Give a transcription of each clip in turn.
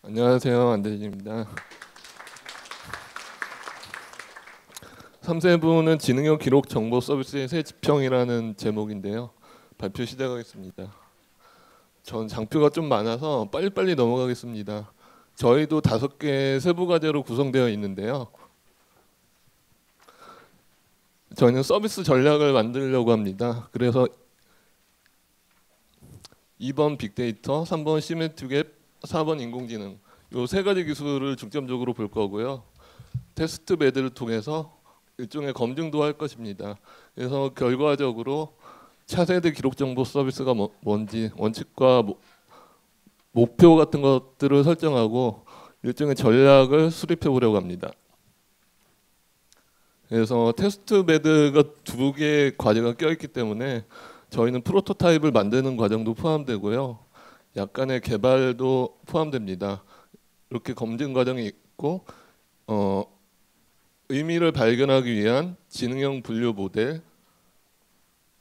안녕하세요, 안대진입니다. 3세부는 지능형 기록 정보 서비스의 새 지평이라는 제목인데요. 발표 시작하겠습니다. 전 장표가 좀 많아서 빨리빨리 넘어가겠습니다. 저희도 5개 세부 과제로 구성되어 있는데요. 저희는 서비스 전략을 만들려고 합니다. 그래서 2번 빅데이터, 3번 시메트릭 앱, 4번 인공지능 이 3가지 기술을 중점적으로 볼 거고요. 테스트 베드를 통해서 일종의 검증도 할 것입니다. 그래서 결과적으로 차세대 기록 정보 서비스가 뭔지 원칙과 목표 같은 것들을 설정하고 일종의 전략을 수립해 보려고 합니다. 그래서 테스트 베드가 2개의 과제가 껴있기 때문에 저희는 프로토타입을 만드는 과정도 포함되고요. 약간의 개발도 포함됩니다. 이렇게 검증 과정이 있고 의미를 발견하기 위한 지능형 분류 모델,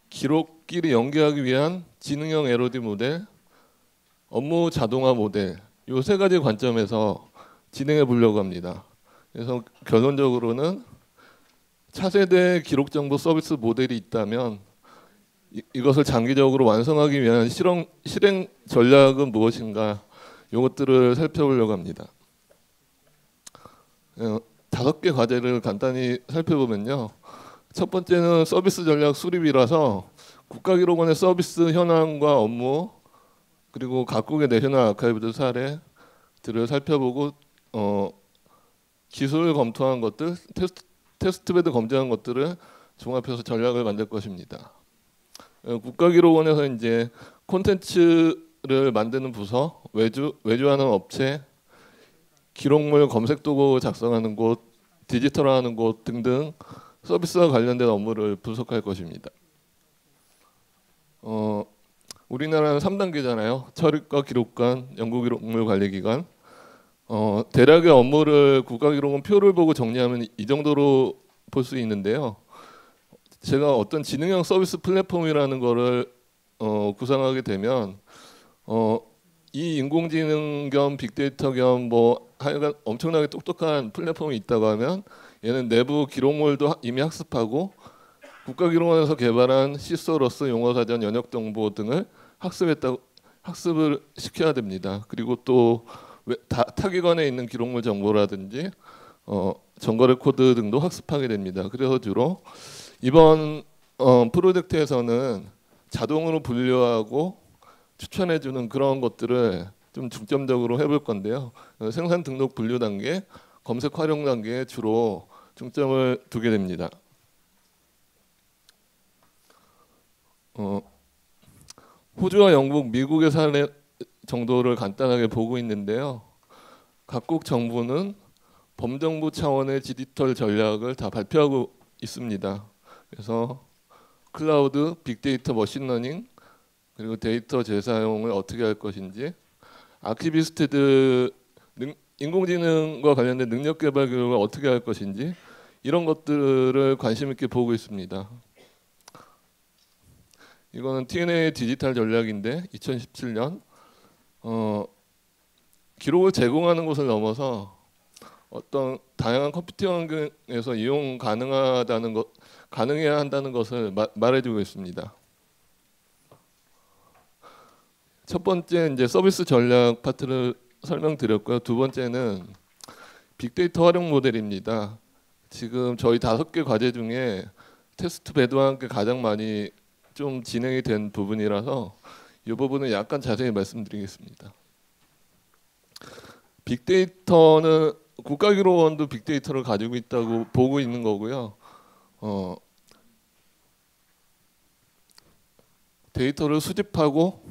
기록끼리 연계하기 위한 지능형 LOD 모델, 업무 자동화 모델 이 3가지 관점에서 진행해 보려고 합니다. 그래서 결론적으로는 차세대 기록정보 서비스 모델이 있다면 이것을 장기적으로 완성하기 위한 실행 전략은 무엇인가 이것들을 살펴보려고 합니다. 5개 과제를 간단히 살펴보면요. 첫 번째는 서비스 전략 수립이라서 국가기록원의 서비스 현황과 업무 그리고 각국의 내셔널 아카이브드 사례들을 살펴보고 기술을 검토한 것들, 테스트베드 검증한 것들을 종합해서 전략을 만들 것입니다. 국가기록원에서 이제 콘텐츠를 만드는 부서, 외주하는 업체, 기록물 검색 도구 작성하는 곳, 디지털화하는 곳 등등 서비스와 관련된 업무를 분석할 것입니다. 우리나라는 3단계잖아요. 철입과 기록관, 연구기록물 관리기관. 대략의 업무를 국가기록원 표를 보고 정리하면 이 정도로 볼 수 있는데요. 제가 어떤 지능형 서비스 플랫폼이라는 거를 구상하게 되면 이 인공지능 겸 빅데이터 겸 하여간 엄청나게 똑똑한 플랫폼이 있다고 하면 얘는 내부 기록물도 이미 학습하고 국가기록원에서 개발한 시소러스 용어사전 연역정보 등을 학습을 시켜야 됩니다. 그리고 또 타기관에 있는 기록물 정보라든지 정거래 코드 등도 학습하게 됩니다. 그래서 주로 이번 프로젝트에서는 자동으로 분류하고 추천해주는 그런 것들을 좀 중점적으로 해볼 건데요. 생산 등록 분류 단계, 검색 활용 단계에 주로 중점을 두게 됩니다. 호주와 영국, 미국의 사례 정도를 간단하게 보고 있는데요. 각국 정부는 범정부 차원의 디지털 전략을 다 발표하고 있습니다. 그래서 클라우드, 빅데이터, 머신러닝 그리고 데이터 재사용을 어떻게 할 것인지, 아키비스트들 인공지능과 관련된 능력 개발 교육을 어떻게 할 것인지 이런 것들을 관심 있게 보고 있습니다. 이거는 TNA 디지털 전략인데 2017년 기록을 제공하는 것을 넘어서 어떤 다양한 컴퓨팅 환경에서 이용 가능해야 한다는 것을 말해주고 있습니다. 첫 번째 이제 서비스 전략 파트를 설명드렸고요. 두 번째는 빅데이터 활용 모델입니다. 지금 저희 5개 과제 중에 테스트 베드와 함께 가장 많이 좀 진행이 된 부분이라서 이 부분은 약간 자세히 말씀드리겠습니다. 빅데이터는 국가기록원도 빅데이터를 가지고 있다고 보고 있는 거고요. 데이터를 수집하고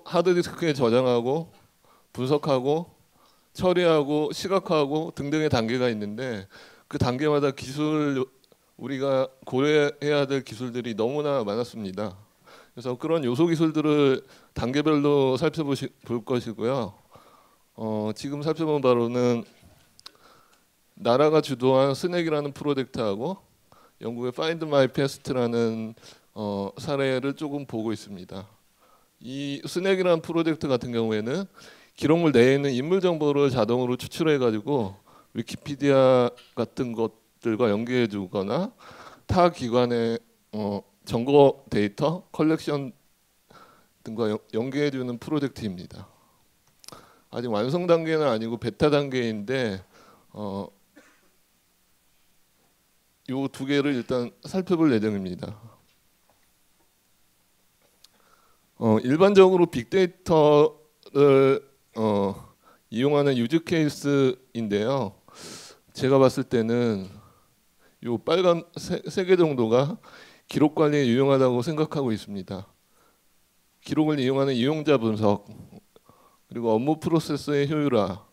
하드디스크에 저장하고 분석하고 처리하고 시각화하고 등등의 단계가 있는데 그 단계마다 우리가 고려해야 될 기술들이 너무나 많았습니다. 그래서 그런 요소 기술들을 단계별로 살펴볼 것이고요. 지금 살펴본 바로는 나라가 주도한 스낵이라는 프로젝트하고 영국의 Find My Past라는 사례를 조금 보고 있습니다. 이 스낵이라는 프로젝트 같은 경우에는 기록물 내에 있는 인물 정보를 자동으로 추출해 가지고 위키피디아 같은 것들과 연계해 주거나 타 기관의 정보 데이터 컬렉션 등과 연계해 주는 프로젝트입니다. 아직 완성 단계는 아니고 베타 단계인데 요 두 개를 일단 살펴볼 예정입니다. 일반적으로 빅데이터를 이용하는 유즈 케이스인데요. 제가 봤을 때는 요 빨간 세 개 정도가 기록 관리에 유용하다고 생각하고 있습니다. 기록을 이용하는 이용자 분석, 그리고 업무 프로세스의 효율화,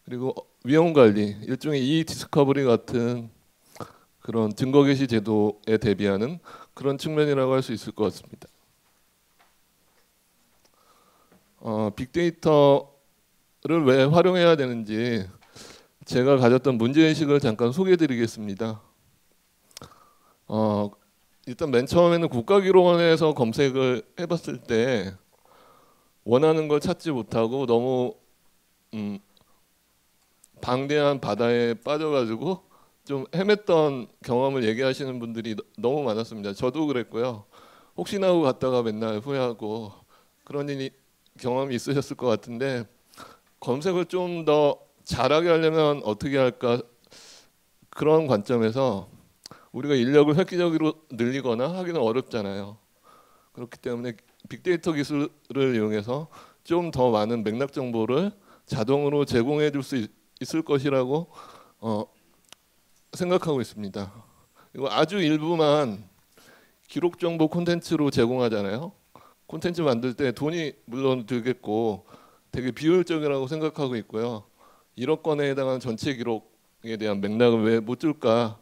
그리고 위험 관리, 일종의 이 디스커버리 같은 그런 증거 게시 제도에 대비하는 그런 측면이라고 할 수 있을 것 같습니다. 빅데이터를 왜 활용해야 되는지 제가 가졌던 문제의식을 잠깐 소개해드리겠습니다. 일단 맨 처음에는 국가기록원에서 검색을 해봤을 때 원하는 걸 찾지 못하고 너무 방대한 바다에 빠져가지고 좀 헤맸던 경험을 얘기하시는 분들이 너무 많았습니다. 저도 그랬고요. 혹시나 하고 갔다가 맨날 후회하고 그런 경험이 있으셨을 것 같은데, 검색을 좀 더 잘하게 하려면 어떻게 할까, 그런 관점에서 우리가 인력을 획기적으로 늘리거나 하기는 어렵잖아요. 그렇기 때문에 빅데이터 기술을 이용해서 좀 더 많은 맥락 정보를 자동으로 제공해 줄 수 있을 것이라고 생각하고 있습니다. 그리고 아주 일부만 기록 정보 콘텐츠로 제공하잖아요. 콘텐츠 만들 때 돈이 물론 들겠고 되게 비효율적이라고 생각하고 있고요. 1억 건에 해당하는 전체 기록에 대한 맥락을 왜 못 줄까?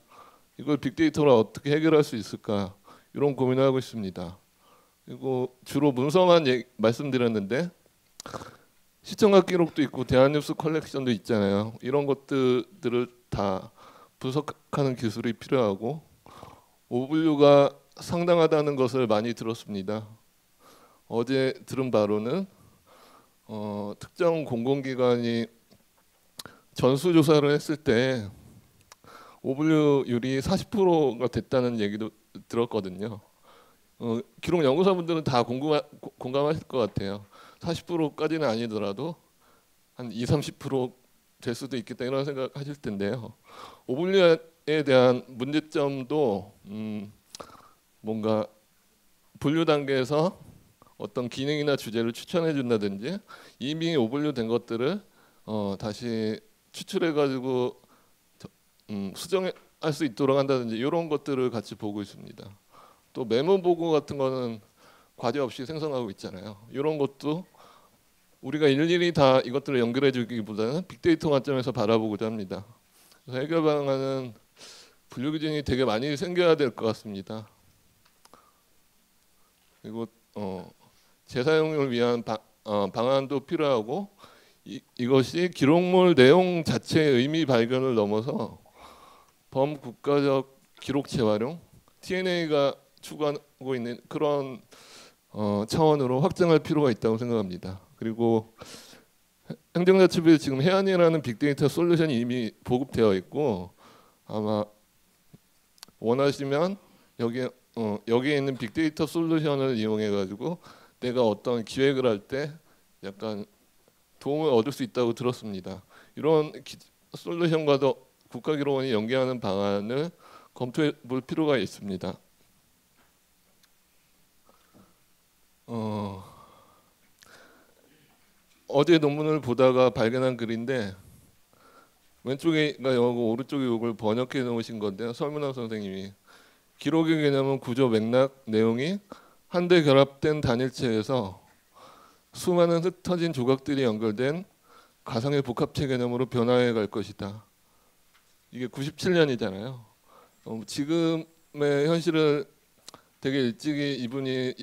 이걸 빅데이터로 어떻게 해결할 수 있을까? 이런 고민을 하고 있습니다. 그리고 주로 문서만 말씀드렸는데 시청각 기록도 있고 대한뉴스 컬렉션도 있잖아요. 이런 것들을 다 분석하는 기술이 필요하고 오분류가 상당하다는 것을 많이 들었습니다. 어제 들은 바로는 특정 공공기관이 전수조사를 했을 때 오분류율이 40%가 됐다는 얘기도 들었거든요. 기록 연구사분들은 다 공감하실 것 같아요. 40%까지는 아니더라도 한 20-30%될 수도 있겠다 이런 생각하실 텐데요. 오분류에 대한 문제점도 뭔가 분류 단계에서 어떤 기능이나 주제를 추천해 준다든지 이미 오분류된 것들을 다시 추출해 가지고 수정할 수 있도록 한다든지 이런 것들을 같이 보고 있습니다. 또 메모 보고 같은 거는 과제 없이 생성하고 있잖아요. 이런 것도 우리가 일일이 다 이것들을 연결해 주기보다는 빅데이터 관점에서 바라보고자 합니다. 그래서 해결 방안은 분류 기준이 되게 많이 생겨야 될 것 같습니다. 그리고 재사용을 위한 방안도 필요하고 이것이 기록물 내용 자체의 의미 발견을 넘어서 범국가적 기록 재활용, TNA가 추구하고 있는 그런 차원으로 확장할 필요가 있다고 생각합니다. 그리고 행정자치부에 지금 해안이라는 빅데이터 솔루션이 이미 보급되어 있고 아마 원하시면 여기에 있는 빅데이터 솔루션을 이용해 가지고 내가 어떤 기획을 할 때 약간 도움을 얻을 수 있다고 들었습니다. 이런 솔루션과도 국가기록원이 연계하는 방안을 검토해 볼 필요가 있습니다. 어제 논문을 보다가 발견한 글인데 왼쪽에가 영어고 오른쪽에 이걸 번역해 놓으신 건데요. 설문환 선생님이 기록의 개념은 구조, 맥락, 내용이 한데 결합된 단일체에서 수많은 흩어진 조각들이 연결된 가상의 복합체 개념으로 변화해 갈 것이다. 이게 97년이잖아요. 지금의 현실을 되게 일찍이 이분이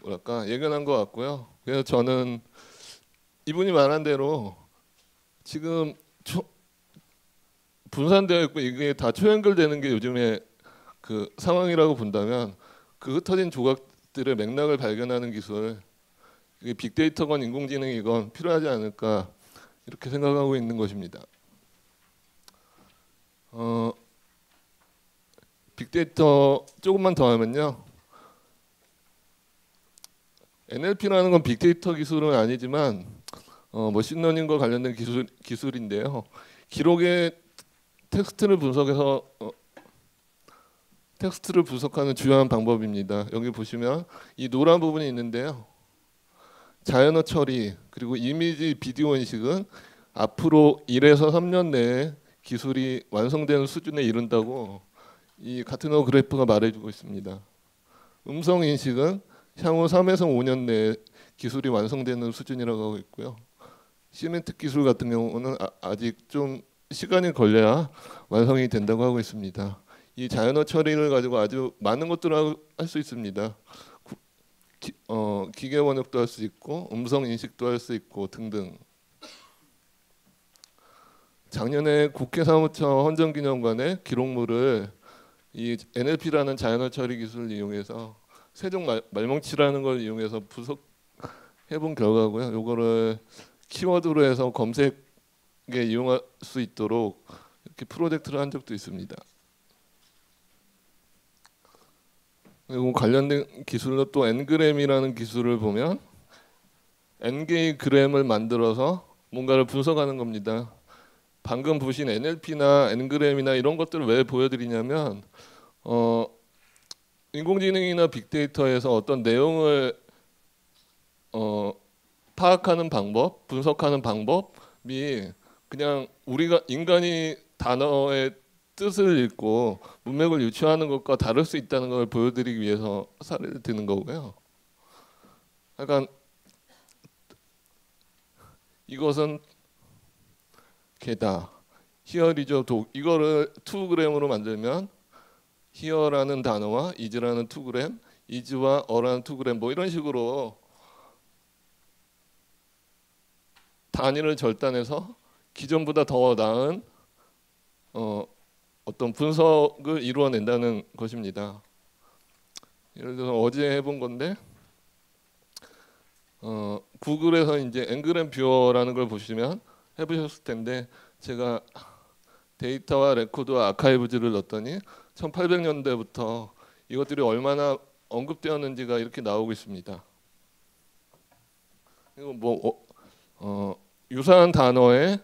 뭐랄까 예견한 것 같고요. 그래서 저는 이분이 말한 대로 지금 분산되어 있고 이게 다 초연결되는 게 요즘에 그 상황이라고 본다면 그 흩어진 조각들을 것들의 맥락을 발견하는 기술, 이게 빅데이터건 인공지능이건 필요하지 않을까 이렇게 생각하고 있는 것입니다. 빅데이터 조금만 더 하면요. NLP라는 건 빅데이터 기술은 아니지만 머신러닝과 관련된 기술인데요. 기록의 텍스트를 분석하는 주요한 방법입니다. 여기 보시면 이 노란 부분이 있는데요. 자연어 처리 그리고 이미지 비디오 인식은 앞으로 1에서 3년 내에 기술이 완성되는 수준에 이른다고 이 가트너 그래프가 말해주고 있습니다. 음성 인식은 향후 3에서 5년 내에 기술이 완성되는 수준이라고 하고 있고요. 시멘틱 기술 같은 경우는 아직 좀 시간이 걸려야 완성이 된다고 하고 있습니다. 이 자연어 처리를 가지고 아주 많은 것들을 할 수 있습니다. 기계 번역도 할 수 있고 음성 인식도 할 수 있고 등등. 작년에 국회 사무처 헌정기념관에 기록물을 이 NLP라는 자연어 처리 기술을 이용해서 세종 말뭉치라는 걸 이용해서 분석해본 결과고요. 요거를 키워드로 해서 검색에 이용할 수 있도록 이렇게 프로젝트를 한 적도 있습니다. 그리고 관련된 기술로 또 N그램이라는 기술을 보면 N개의 그램을 만들어서 뭔가를 분석하는 겁니다. 방금 보신 NLP나 N그램이나 이런 것들을 왜 보여드리냐면 인공지능이나 빅데이터에서 어떤 내용을 파악하는 방법, 분석하는 방법이 그냥 우리가 인간이 단어의 뜻을 읽고 문맥을 유추하는 것과 다를 수 있다는 걸 보여드리기 위해서 사례를 드는 거고요. 약간 이것은 개다. 히어리죠. 이거를 2g으로 만들면 히어라는 단어와 이즈라는 2g, 이즈와 어라는 2g 뭐 이런 식으로 단위를 절단해서 기존보다 더 나은 어떤 분석을 이루어낸다는 것입니다. 예를 들어서 어제 해본 건데 구글에서 이제 N그램 뷰어라는 걸 보시면 해보셨을 텐데 제가 데이터와 레코드와 아카이브즈를 넣었더니 1800년대부터 이것들이 얼마나 언급되었는지가 이렇게 나오고 있습니다. 그리고 유사한 단어의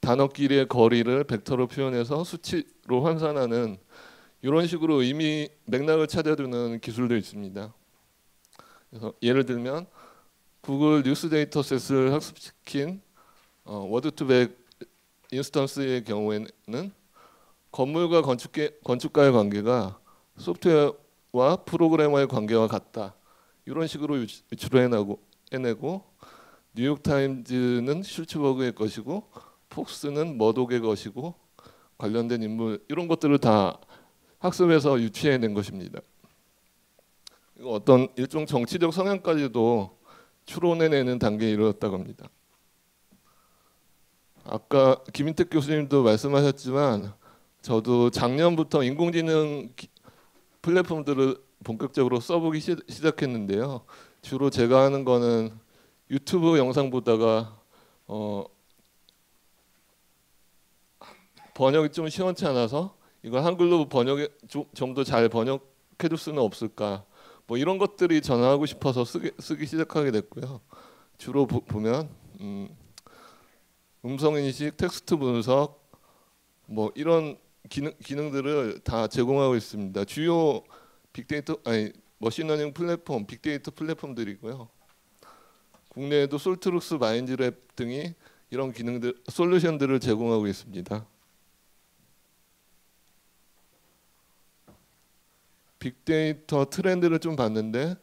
단어끼리의 거리를 벡터로 표현해서 수치로 환산하는 이런 식으로 의미 맥락을 찾아두는 기술도 있습니다. 그래서 예를 들면 구글 뉴스 데이터셋을 학습시킨 워드2벡 인스턴스의 경우에는 건물과 건축가의 관계가 소프트웨어와 프로그래머의 관계와 같다. 이런 식으로 유추를 해내고 뉴욕타임즈는 슐츠버그의 것이고 폭스는 머독의 것이고 관련된 인물 이런 것들을 다 학습해서 유추해낸 것입니다. 어떤 일종 정치적 성향까지도 추론해내는 단계에 이르렀다고 합니다. 아까 김인택 교수님도 말씀하셨지만 저도 작년부터 인공지능 플랫폼들을 본격적으로 써보기 시작했는데요. 주로 제가 하는 거는 유튜브 영상 보다가 번역이 좀 시원치 않아서 이걸 한글로 좀 더 잘 번역해줄 수는 없을까 뭐 이런 것들이 전화하고 싶어서 쓰기 시작하게 됐고요. 주로 보면 음성인식, 텍스트 분석 뭐 이런 기능들을 다 제공하고 있습니다. 주요 머신러닝 플랫폼, 빅데이터 플랫폼들이고요. 국내에도 솔트룩스, 마인즈랩 등이 이런 솔루션들을 제공하고 있습니다. 빅데이터 트렌드를 좀 봤는데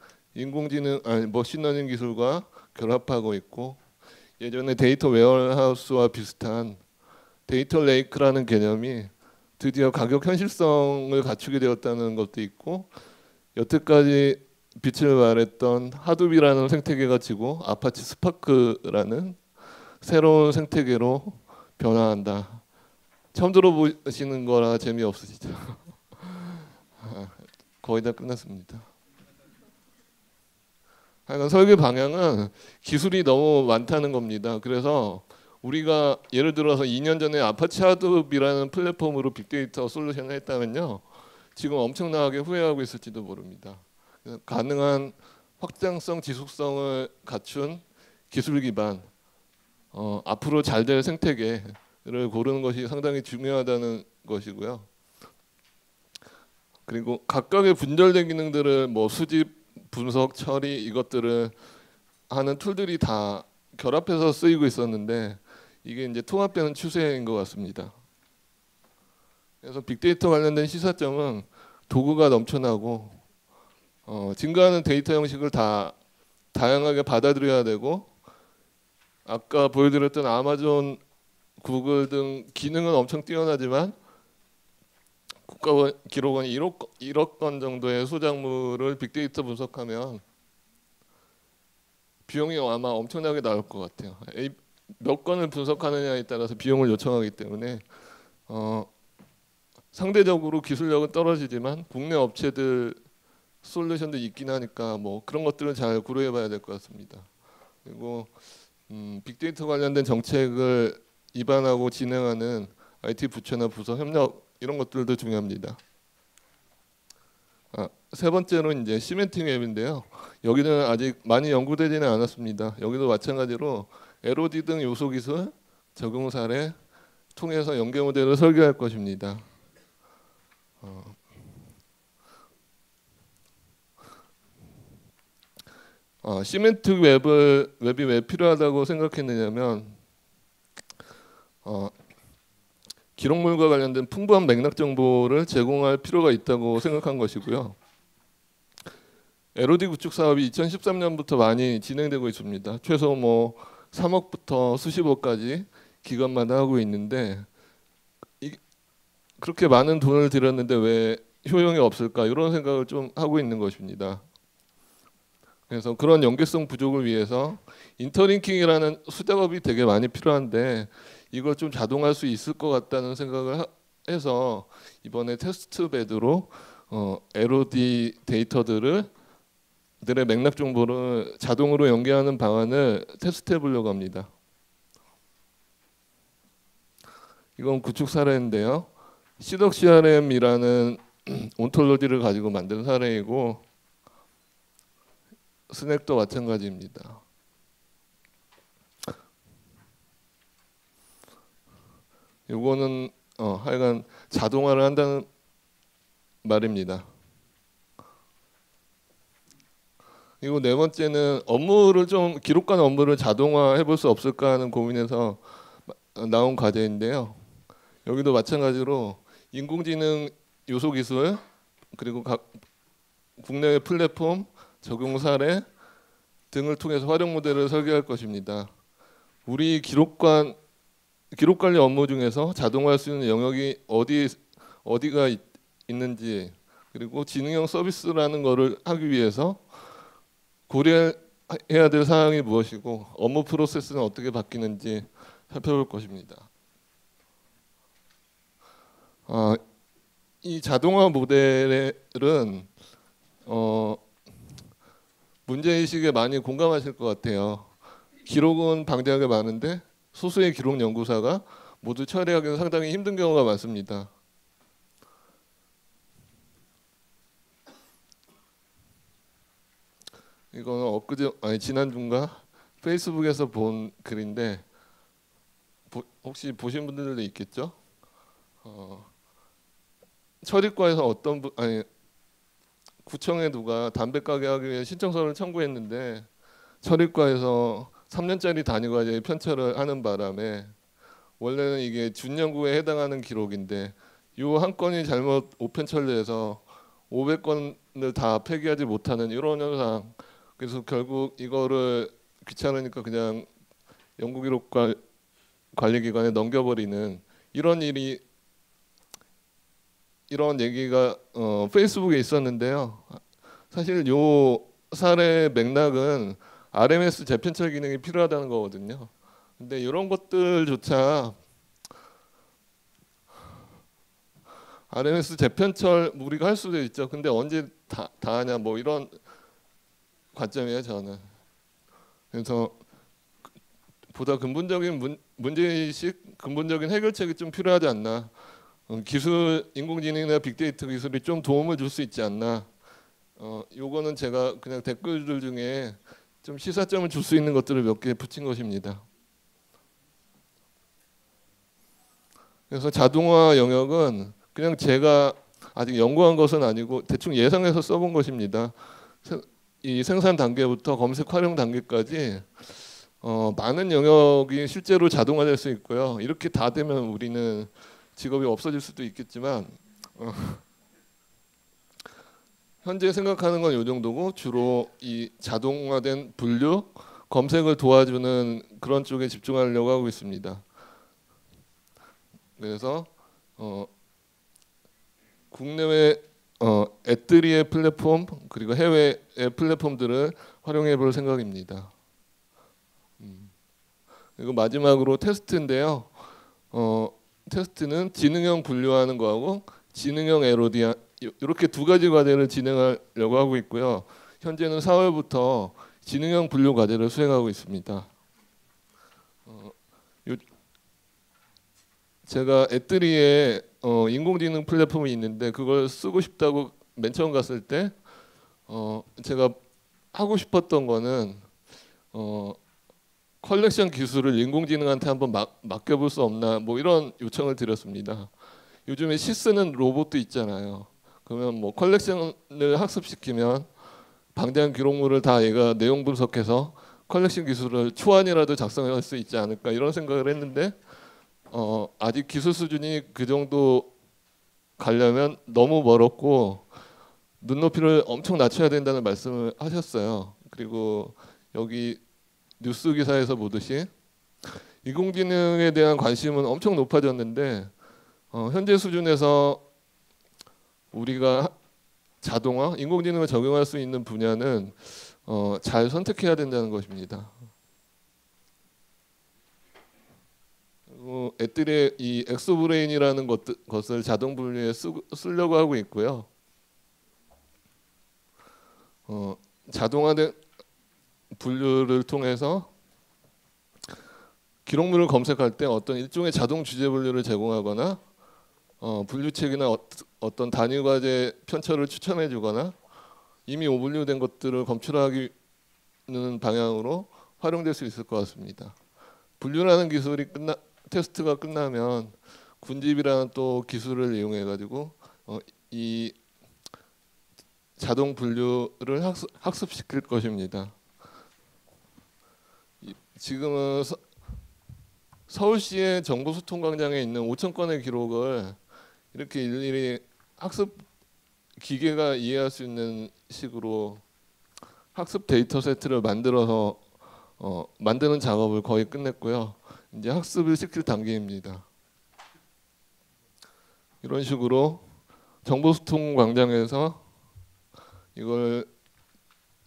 머신러닝 기술과 결합하고 있고 예전에 데이터 웨어하우스와 비슷한 데이터 레이크라는 개념이 드디어 가격 현실성을 갖추게 되었다는 것도 있고 여태까지 빛을 발했던 하둡이라는 생태계가 지고 아파치 스파크라는 새로운 생태계로 변화한다. 처음 들어보시는 거라 재미없으시죠? 거의 다 끝났습니다. 하여간 설계 방향은 기술이 너무 많다는 겁니다. 그래서 우리가 예를 들어서 2년 전에 아파치 하드업이라는 플랫폼으로 빅데이터 솔루션을 했다면요, 지금 엄청나게 후회하고 있을지도 모릅니다. 가능한 확장성, 지속성을 갖춘 기술 기반, 앞으로 잘 될 생태계를 고르는 것이 상당히 중요하다는 것이고요. 그리고 각각의 분절된 기능들을 뭐 수집, 분석, 처리 이것들을 하는 툴들이 다 결합해서 쓰이고 있었는데 이게 이제 통합되는 추세인 것 같습니다. 그래서 빅데이터 관련된 시사점은 도구가 넘쳐나고 증가하는 데이터 형식을 다 다양하게 받아들여야 되고, 아까 보여드렸던 아마존, 구글 등 기능은 엄청 뛰어나지만 국가기록원이 1억 건 정도의 소작물을 빅데이터 분석하면 비용이 아마 엄청나게 나올 것 같아요. 몇 건을 분석하느냐에 따라서 비용을 요청하기 때문에 상대적으로 기술력은 떨어지지만 국내 업체들 솔루션도 있긴 하니까 뭐 그런 것들은 잘 고려해봐야 될 것 같습니다. 그리고 빅데이터 관련된 정책을 입안하고 진행하는 IT 부처나 부서 협력 이런 것들도 중요합니다. 세 번째로 이제 시멘팅 웹인데요. 여기는 아직 많이 연구되지는 않았습니다. 여기도 마찬가지로 LOD 등 요소 기술 적용 사례 통해서 연계 모델을 설계할 것입니다. 시멘틱 웹이 왜 필요하다고 생각했느냐면 기록물과 관련된 풍부한 맥락 정보를 제공할 필요가 있다고 생각한 것이고요. LOD 구축 사업이 2013년부터 많이 진행되고 있습니다. 최소 뭐 3억부터 수십억까지 기관마다 하고 있는데 그렇게 많은 돈을 들였는데 왜 효용이 없을까, 이런 생각을 좀 하고 있는 것입니다. 그래서 그런 연계성 부족을 위해서 인터링킹이라는 수작업이 되게 많이 필요한데 이걸 좀 자동화할 수 있을 것 같다는 생각을 해서 이번에 테스트베드로 LOD 데이터들의 맥락 정보를 자동으로 연계하는 방안을 테스트해 보려고 합니다. 이건 구축 사례인데요. 시덕 CRM이라는 온톨로지를 가지고 만든 사례이고, 스낵도 마찬가지입니다. 요거는 하여간 자동화를 한다는 말입니다. 그리고 네 번째는 기록관 업무를 자동화해 볼 수 없을까 하는 고민에서 나온 과제인데요. 여기도 마찬가지로 인공지능 요소 기술, 그리고 각 국내의 플랫폼, 적용 사례 등을 통해서 활용 모델을 설계할 것입니다. 우리 기록 관리 업무 중에서 자동화할 수 있는 영역이 어디가 있는지, 그리고 지능형 서비스라는 것을 하기 위해서 고려해야 될 사항이 무엇이고 업무 프로세스는 어떻게 바뀌는지 살펴볼 것입니다. 이 자동화 모델은 문제의식에 많이 공감하실 것 같아요. 기록은 방대하게 많은데 소수의 기록 연구사가 모두 처리하기는 상당히 힘든 경우가 많습니다. 이거는 지난주인가 페이스북에서 본 글인데 혹시 보신 분들도 있겠죠? 처리과에서 구청에 누가 담배 가게 하기 위해 신청서를 청구했는데 처리과에서 3년짜리 단위과제 편철을 하는 바람에, 원래는 이게 준연구에 해당하는 기록인데 이 한 건이 잘못 오편철돼서 500건을 다 폐기하지 못하는 이런 현상. 그래서 결국 이거를 귀찮으니까 그냥 연구기록관리기관에 넘겨버리는 이런 얘기가 페이스북에 있었는데요. 사실 요 사례 맥락은 RMS 재편철 기능이 필요하다는 거거든요. 근데 이런 것들조차 RMS 재편철 우리가 할 수도 있죠. 근데 언제 다 하냐, 뭐 이런 관점이에요, 저는. 그래서 보다 근본적인 문제의식, 근본적인 해결책이 좀 필요하지 않나. 기술, 인공지능이나 빅데이터 기술이 좀 도움을 줄 수 있지 않나. 요거는 제가 그냥 댓글들 중에 좀 시사점을 줄 수 있는 것들을 몇 개 붙인 것입니다. 그래서 자동화 영역은 그냥 제가 아직 연구한 것은 아니고 대충 예상해서 써본 것입니다. 이 생산 단계부터 검색 활용 단계까지 많은 영역이 실제로 자동화될 수 있고요. 이렇게 다 되면 우리는 직업이 없어질 수도 있겠지만 현재 생각하는 건 이 정도고 주로 이 자동화된 분류, 검색을 도와주는 그런 쪽에 집중하려고 하고 있습니다. 그래서 국내외 앱들의 플랫폼 그리고 해외의 플랫폼들을 활용해 볼 생각입니다. 그리고 마지막으로 테스트인데요. 테스트는 지능형 분류하는 거하고 지능형 LOD 이렇게 두 가지 과제를 진행하려고 하고 있고요. 현재는 4월부터 지능형 분류 과제를 수행하고 있습니다. 제가 앱들이에 인공지능 플랫폼이 있는데 그걸 쓰고 싶다고 맨 처음 갔을 때 제가 하고 싶었던 거는 컬렉션 기술을 인공지능한테 한번 맡겨볼 수 없나 뭐 이런 요청을 드렸습니다. 요즘에 시쓰는 로봇도 있잖아요. 그러면 뭐 컬렉션을 학습시키면 방대한 기록물을 다 얘가 내용 분석해서 컬렉션 기술을 초안이라도 작성할 수 있지 않을까 이런 생각을 했는데 아직 기술 수준이 그 정도 가려면 너무 멀었고 눈높이를 엄청 낮춰야 된다는 말씀을 하셨어요. 그리고 여기 뉴스 기사에서 보듯이 인공지능에 대한 관심은 엄청 높아졌는데 현재 수준에서 우리가 자동화, 인공지능을 적용할 수 있는 분야는 잘 선택해야 된다는 것입니다. 애들의 이 엑소브레인이라는 것을 자동 분류에 쓰려고 하고 있고요. 자동화된 분류를 통해서 기록물을 검색할 때 어떤 일종의 자동 주제 분류를 제공하거나 분류책이나 어떤 단위 과제 편처를 추천해 주거나 이미 오분류된 것들을 검출하기는 방향으로 활용될 수 있을 것 같습니다. 분류라는 기술이 테스트가 끝나면 군집이라는 또 기술을 이용해 가지고 이 자동 분류를 학습시킬 것입니다. 지금은 서울시의 정보소통광장에 있는 5천 건의 기록을 이렇게 일일이 학습 기계가 이해할 수 있는 식으로 학습 데이터 세트를 만들어서 만드는 작업을 거의 끝냈고요. 이제 학습을 시킬 단계입니다. 이런 식으로 정보소통광장에서 이걸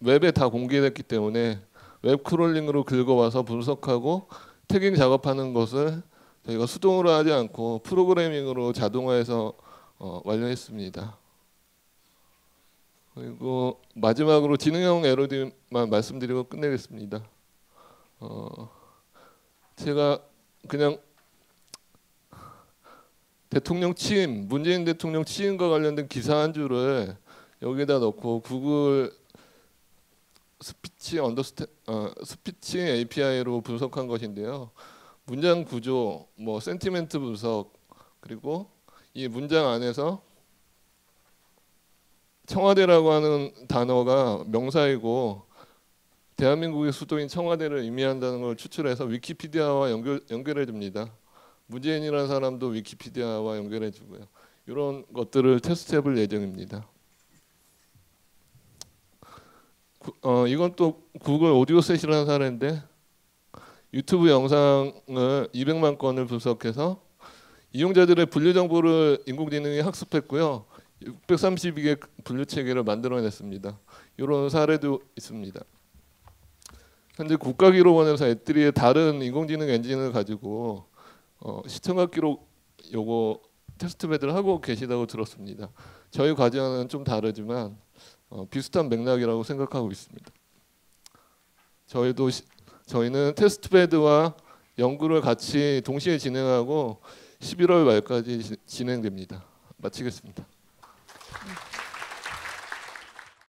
웹에 다 공개됐기 때문에 웹 크롤링으로 긁어와서 분석하고 태깅 작업하는 것을 저희가 수동으로 하지 않고 프로그래밍으로 자동화해서 완료했습니다. 그리고 마지막으로 지능형 LOD만 말씀드리고 끝내겠습니다. 제가 그냥 대통령 취임, 문재인 대통령 취임과 관련된 기사 한 줄을 여기다 넣고 구글 스피치 API로 분석한 것인데요. 문장 구조, 뭐 센티멘트 분석, 그리고 이 문장 안에서 청와대라고 하는 단어가 명사이고 대한민국의 수도인 청와대를 의미한다는 걸 추출해서 위키피디아와 연결해 줍니다. 문재인이라는 사람도 위키피디아와 연결해 주고요. 이런 것들을 테스트해 볼 예정입니다. 이건 또 구글 오디오셋이라는 사례인데 유튜브 영상을 200만 건을 분석해서 이용자들의 분류 정보를 인공지능이 학습했고요. 632개 분류 체계를 만들어냈습니다. 이런 사례도 있습니다. 현재 국가기록원에서 애들이 다른 인공지능 엔진을 가지고 시청각 기록 요거 테스트 배드를 하고 계시다고 들었습니다. 저희 과제와는 좀 다르지만 비슷한 맥락이라고 생각하고 있습니다. 저희도 저희는 테스트베드와 연구를 같이 동시에 진행하고 11월 말까지 진행됩니다. 마치겠습니다.